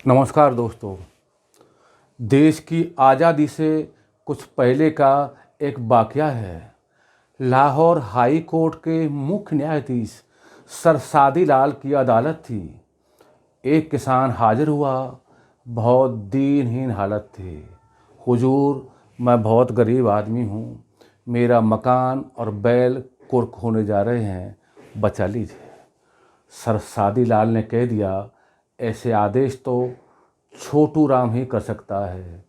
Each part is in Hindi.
नमस्कार दोस्तों। देश की आज़ादी से कुछ पहले का एक वाक़या है। लाहौर हाई कोर्ट के मुख्य न्यायाधीश सर सादी लाल की अदालत थी। एक किसान हाजिर हुआ, बहुत दीनहीन हालत थी। हुजूर, मैं बहुत गरीब आदमी हूँ, मेरा मकान और बैल कुर्क होने जा रहे हैं, बचा लीजिए। सर सादी लाल ने कह दिया, ऐसे आदेश तो छोटू राम ही कर सकता है।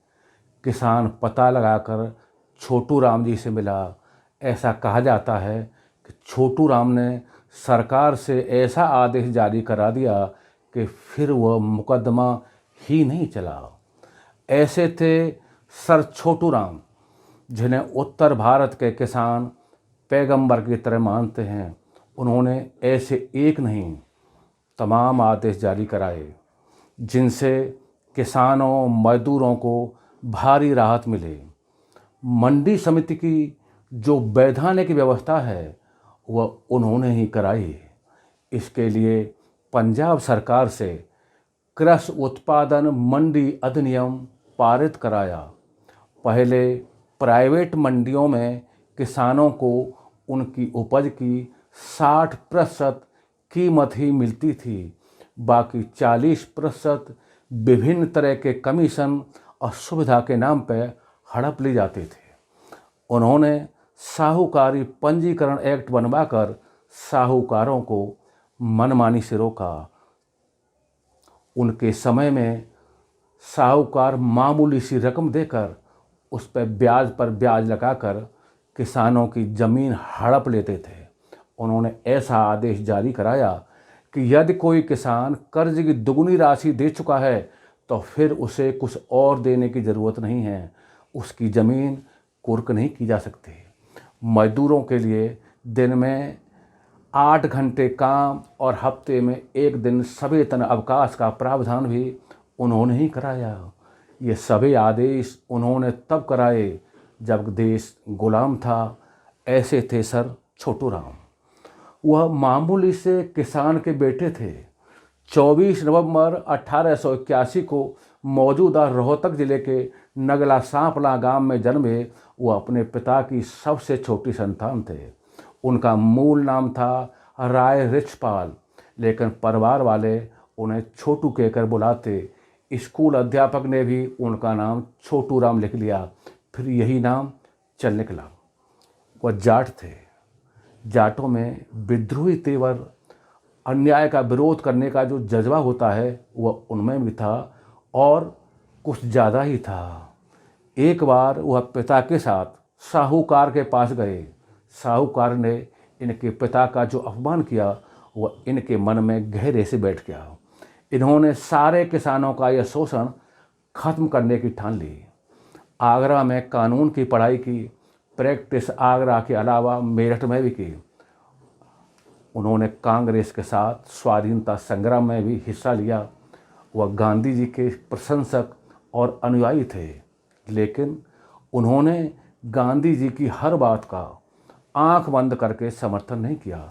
किसान पता लगाकर छोटू राम जी से मिला। ऐसा कहा जाता है कि छोटू राम ने सरकार से ऐसा आदेश जारी करा दिया कि फिर वह मुकदमा ही नहीं चला। ऐसे थे सर छोटू राम, जिन्हें उत्तर भारत के किसान पैगंबर की तरह मानते हैं। उन्होंने ऐसे एक नहीं, तमाम आदेश जारी कराए, जिनसे किसानों मजदूरों को भारी राहत मिले। मंडी समिति की जो वैधानिक व्यवस्था है वह उन्होंने ही कराई। इसके लिए पंजाब सरकार से कृषि उत्पादन मंडी अधिनियम पारित कराया। पहले प्राइवेट मंडियों में किसानों को उनकी उपज की 60% कीमत ही मिलती थी, बाकी 40% विभिन्न तरह के कमीशन और सुविधा के नाम पर हड़प ली जाते थे। उन्होंने साहूकारी पंजीकरण एक्ट बनवाकर साहूकारों को मनमानी से रोका। उनके समय में साहूकार मामूली सी रकम देकर उस पर ब्याज लगाकर किसानों की ज़मीन हड़प लेते थे। उन्होंने ऐसा आदेश जारी कराया कि यदि कोई किसान कर्ज की दुगनी राशि दे चुका है तो फिर उसे कुछ और देने की ज़रूरत नहीं है, उसकी ज़मीन कुर्क नहीं की जा सकती। मजदूरों के लिए दिन में 8 घंटे काम और हफ्ते में 1 दिन सवेतन अवकाश का प्रावधान भी उन्होंने ही कराया। ये सभी आदेश उन्होंने तब कराए जब देश गुलाम था। ऐसे थे सर छोटू राम। वह मामूली से किसान के बेटे थे। 24 नवंबर 1881 को मौजूदा रोहतक जिले के नगला सांपला गांव में जन्मे। वह अपने पिता की सबसे छोटी संतान थे। उनका मूल नाम था राय रिछपाल, लेकिन परिवार वाले उन्हें छोटू कहकर बुलाते। स्कूल अध्यापक ने भी उनका नाम छोटू राम लिख लिया, फिर यही नाम चल निकला। वह जाट थे। जाटों में विद्रोही तेवर, अन्याय का विरोध करने का जो जज्बा होता है वह उनमें भी था, और कुछ ज़्यादा ही था। एक बार वह पिता के साथ साहूकार के पास गए। साहूकार ने इनके पिता का जो अपमान किया वह इनके मन में गहरे से बैठ गया। इन्होंने सारे किसानों का यह शोषण खत्म करने की ठान ली। आगरा में कानून की पढ़ाई की, प्रैक्टिस आगरा के अलावा मेरठ में भी की। उन्होंने कांग्रेस के साथ स्वाधीनता संग्राम में भी हिस्सा लिया। वह गांधी जी के प्रशंसक और अनुयायी थे, लेकिन उन्होंने गांधी जी की हर बात का आंख बंद करके समर्थन नहीं किया।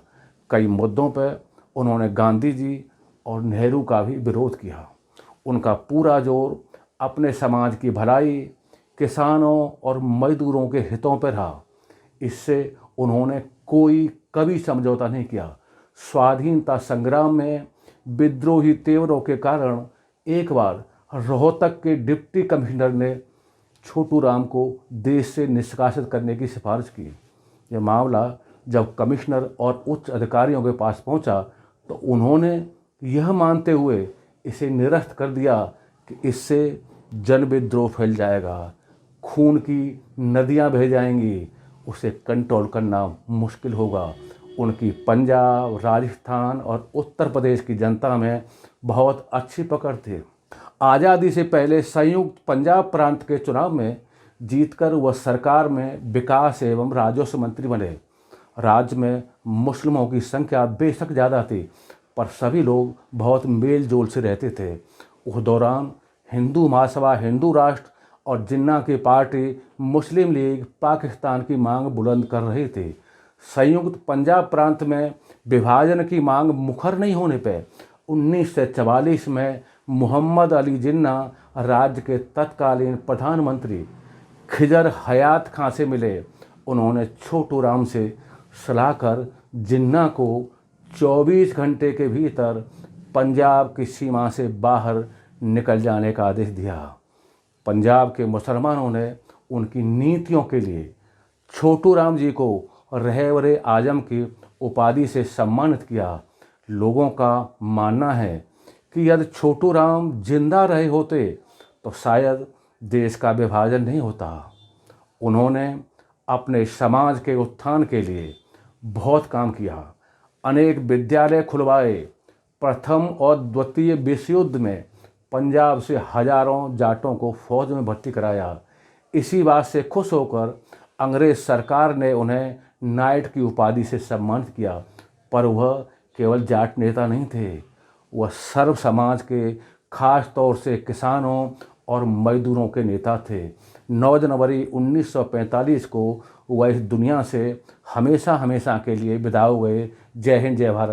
कई मुद्दों पर उन्होंने गांधी जी और नेहरू का भी विरोध किया। उनका पूरा जोर अपने समाज की भलाई, किसानों और मजदूरों के हितों पर रहा। इससे उन्होंने कोई कभी समझौता नहीं किया। स्वाधीनता संग्राम में विद्रोही तेवरों के कारण एक बार रोहतक के डिप्टी कमिश्नर ने छोटू राम को देश से निष्कासित करने की सिफारिश की। यह मामला जब कमिश्नर और उच्च अधिकारियों के पास पहुंचा तो उन्होंने यह मानते हुए इसे निरस्त कर दिया कि इससे जन विद्रोह फैल जाएगा, खून की नदियां बह जाएंगी, उसे कंट्रोल करना मुश्किल होगा। उनकी पंजाब, राजस्थान और उत्तर प्रदेश की जनता में बहुत अच्छी पकड़ थी। आज़ादी से पहले संयुक्त पंजाब प्रांत के चुनाव में जीतकर वह सरकार में विकास एवं राजस्व मंत्री बने। राज्य में मुस्लिमों की संख्या बेशक ज़्यादा थी, पर सभी लोग बहुत मेल जोल से रहते थे। उस दौरान हिंदू महासभा, हिंदू राष्ट्र और जिन्ना की पार्टी मुस्लिम लीग पाकिस्तान की मांग बुलंद कर रही थी। संयुक्त पंजाब प्रांत में विभाजन की मांग मुखर नहीं होने पर 1944 में मोहम्मद अली जिन्ना राज्य के तत्कालीन प्रधानमंत्री खिजर हयात खां से मिले। उन्होंने छोटू राम से सलाह कर जिन्ना को 24 घंटे के भीतर पंजाब की सीमा से बाहर निकल जाने का आदेश दिया। पंजाब के मुसलमानों ने उनकी नीतियों के लिए छोटू राम जी को रहबरे आजम की उपाधि से सम्मानित किया। लोगों का मानना है कि यदि छोटू राम जिंदा रहे होते तो शायद देश का विभाजन नहीं होता। उन्होंने अपने समाज के उत्थान के लिए बहुत काम किया। अनेक विद्यालय खुलवाए। प्रथम और द्वितीय विश्व युद्ध में पंजाब से हजारों जाटों को फौज में भर्ती कराया। इसी बात से खुश होकर अंग्रेज सरकार ने उन्हें नाइट की उपाधि से सम्मानित किया। पर वह केवल जाट नेता नहीं थे, वह सर्व समाज के, खास तौर से किसानों और मजदूरों के नेता थे। 9 जनवरी 1945 को वह इस दुनिया से हमेशा हमेशा के लिए विदा हो गए। जय हिंद, जय भारत।